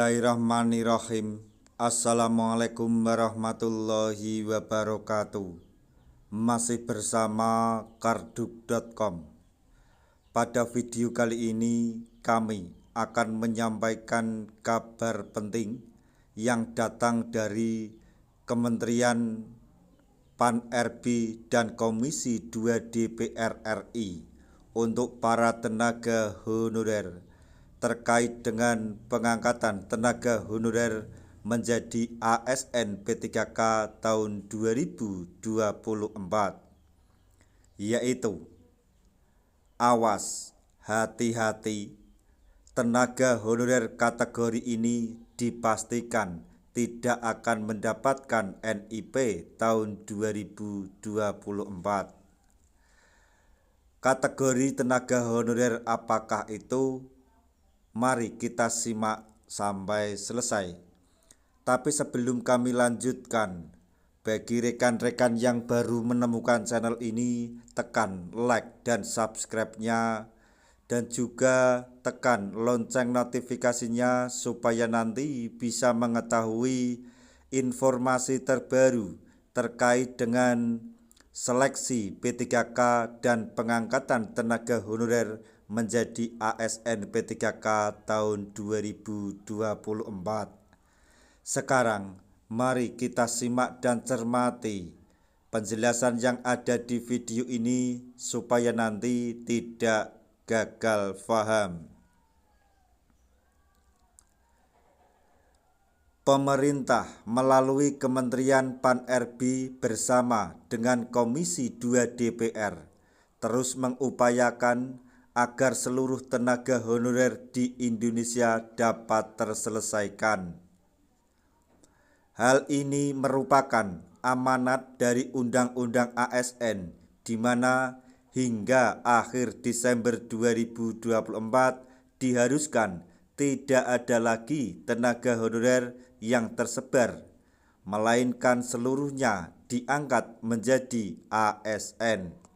Bismillahirrahmanirrahim. Assalamualaikum warahmatullahi wabarakatuh. Masih bersama karduk.com. Pada video kali ini kami akan menyampaikan kabar penting yang datang dari Kementerian Pan-RB dan Komisi 2 DPR RI untuk para tenaga honorer terkait dengan pengangkatan tenaga honorer menjadi ASN P3K tahun 2024, yaitu awas, hati-hati, tenaga honorer kategori ini dipastikan tidak akan mendapatkan NIP tahun 2024. Kategori tenaga honorer apakah itu? Mari kita simak sampai selesai. Tapi sebelum kami lanjutkan, bagi rekan-rekan yang baru menemukan channel ini, tekan like dan subscribe-nya, dan juga tekan lonceng notifikasinya supaya nanti bisa mengetahui informasi terbaru terkait dengan seleksi P3K dan pengangkatan tenaga honorer menjadi ASN P3K tahun 2024. Sekarang mari kita simak dan cermati penjelasan yang ada di video ini supaya nanti tidak gagal paham. Pemerintah melalui Kementerian Pan-RB bersama dengan Komisi 2 DPR terus mengupayakan agar seluruh tenaga honorer di Indonesia dapat terselesaikan. Hal ini merupakan amanat dari Undang-Undang ASN, di mana hingga akhir Desember 2024 diharuskan tidak ada lagi tenaga honorer yang tersebar, melainkan seluruhnya diangkat menjadi ASN.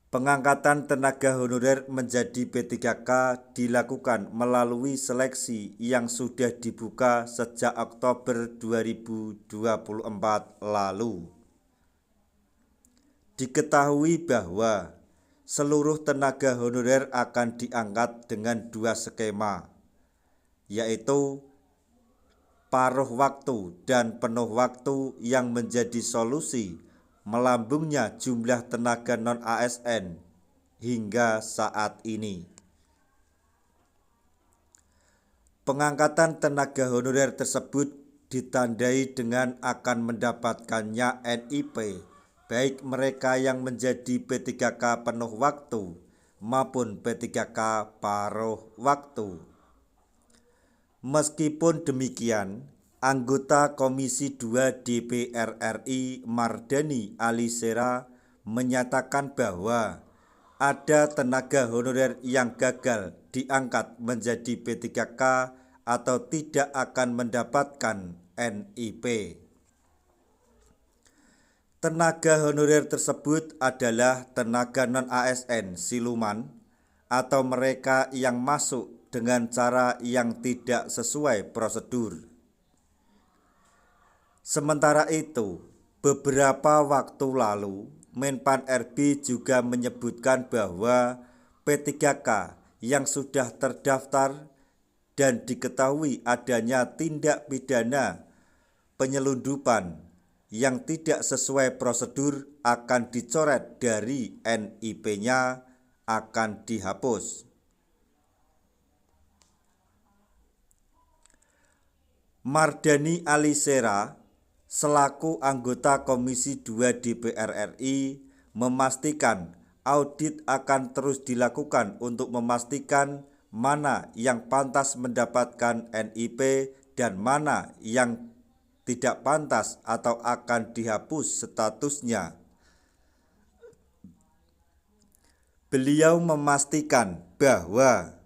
Pengangkatan tenaga honorer menjadi P3K dilakukan melalui seleksi yang sudah dibuka sejak Oktober 2024 lalu. Diketahui bahwa seluruh tenaga honorer akan diangkat dengan dua skema, yaitu paruh waktu dan penuh waktu, yang menjadi solusi melambungnya jumlah tenaga non-ASN hingga saat ini. Pengangkatan tenaga honorer tersebut ditandai dengan akan mendapatkannya NIP, baik mereka yang menjadi P3K penuh waktu maupun P3K paruh waktu. Meskipun demikian, anggota Komisi 2 DPR RI Mardani Alisera menyatakan bahwa ada tenaga honorer yang gagal diangkat menjadi P3K atau tidak akan mendapatkan NIP. Tenaga honorer tersebut adalah tenaga non-ASN siluman atau mereka yang masuk dengan cara yang tidak sesuai prosedur. Sementara itu, beberapa waktu lalu Menpan RB juga menyebutkan bahwa P3K yang sudah terdaftar dan diketahui adanya tindak pidana penyelundupan yang tidak sesuai prosedur akan dicoret dari NIP-nya, akan dihapus. Mardani Alisera selaku anggota Komisi 2 DPR RI memastikan audit akan terus dilakukan untuk memastikan mana yang pantas mendapatkan NIP dan mana yang tidak pantas atau akan dihapus statusnya. Beliau memastikan bahwa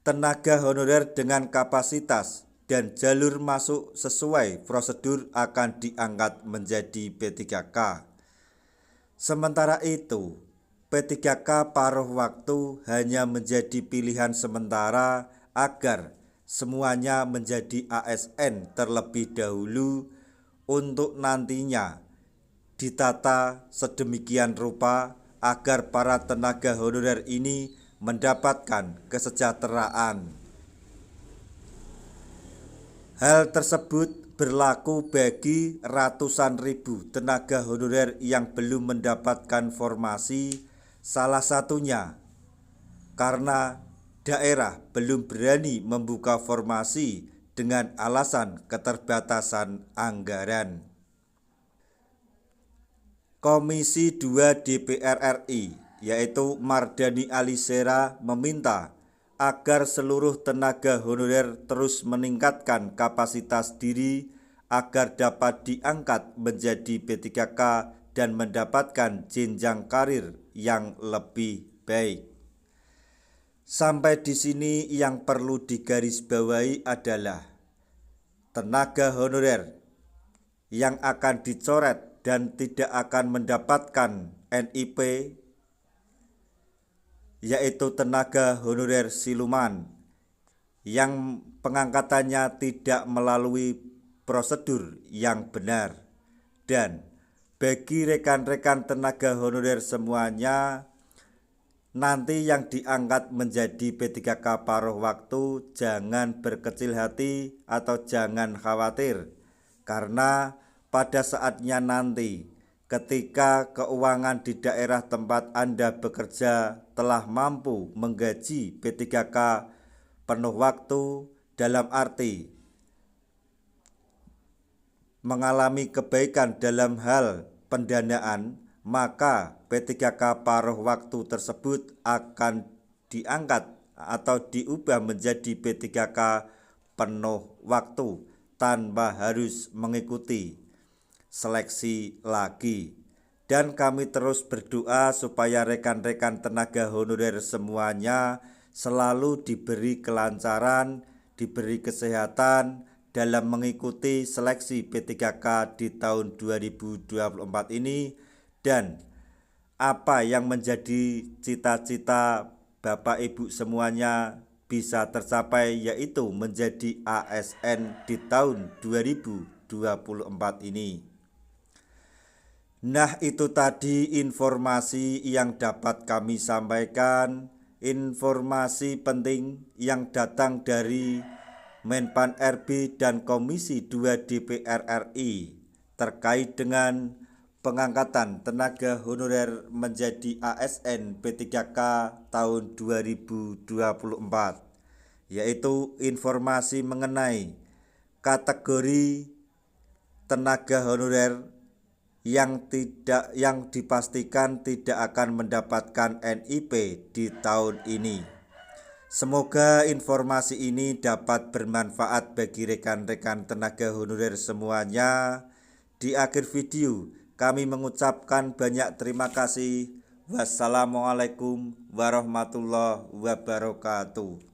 tenaga honorer dengan kapasitas dan jalur masuk sesuai prosedur akan diangkat menjadi P3K. Sementara itu, P3K paruh waktu hanya menjadi pilihan sementara agar semuanya menjadi ASN terlebih dahulu untuk nantinya ditata sedemikian rupa agar para tenaga honorer ini mendapatkan kesejahteraan. Hal tersebut berlaku bagi ratusan ribu tenaga honorer yang belum mendapatkan formasi, salah satunya karena daerah belum berani membuka formasi dengan alasan keterbatasan anggaran. Komisi 2 DPR RI, yaitu Mardhani Alisera, meminta agar seluruh tenaga honorer terus meningkatkan kapasitas diri agar dapat diangkat menjadi P3K dan mendapatkan jenjang karir yang lebih baik. Sampai di sini yang perlu digarisbawahi adalah tenaga honorer yang akan dicoret dan tidak akan mendapatkan NIP, yaitu tenaga honorer siluman yang pengangkatannya tidak melalui prosedur yang benar. Dan bagi rekan-rekan tenaga honorer semuanya, nanti yang diangkat menjadi P3K paruh waktu jangan berkecil hati atau jangan khawatir, karena pada saatnya nanti ketika keuangan di daerah tempat Anda bekerja telah mampu menggaji P3K penuh waktu, dalam arti mengalami kebaikan dalam hal pendanaan, maka P3K paruh waktu tersebut akan diangkat atau diubah menjadi P3K penuh waktu tanpa harus mengikuti seleksi lagi. Dan kami terus berdoa supaya rekan-rekan tenaga honorer semuanya selalu diberi kelancaran, diberi kesehatan dalam mengikuti seleksi P3K di tahun 2024 ini, dan apa yang menjadi cita-cita Bapak Ibu semuanya bisa tercapai, yaitu menjadi ASN di tahun 2024 ini. Nah, itu tadi informasi yang dapat kami sampaikan, informasi penting yang datang dari Menpan RB dan Komisi 2 DPR RI terkait dengan pengangkatan tenaga honorer menjadi ASN P3K tahun 2024, yaitu informasi mengenai kategori tenaga honorer yang dipastikan tidak akan mendapatkan NIP di tahun ini. Semoga informasi ini dapat bermanfaat bagi rekan-rekan tenaga honorer semuanya. Di akhir video kami mengucapkan banyak terima kasih. Wassalamualaikum warahmatullahi wabarakatuh.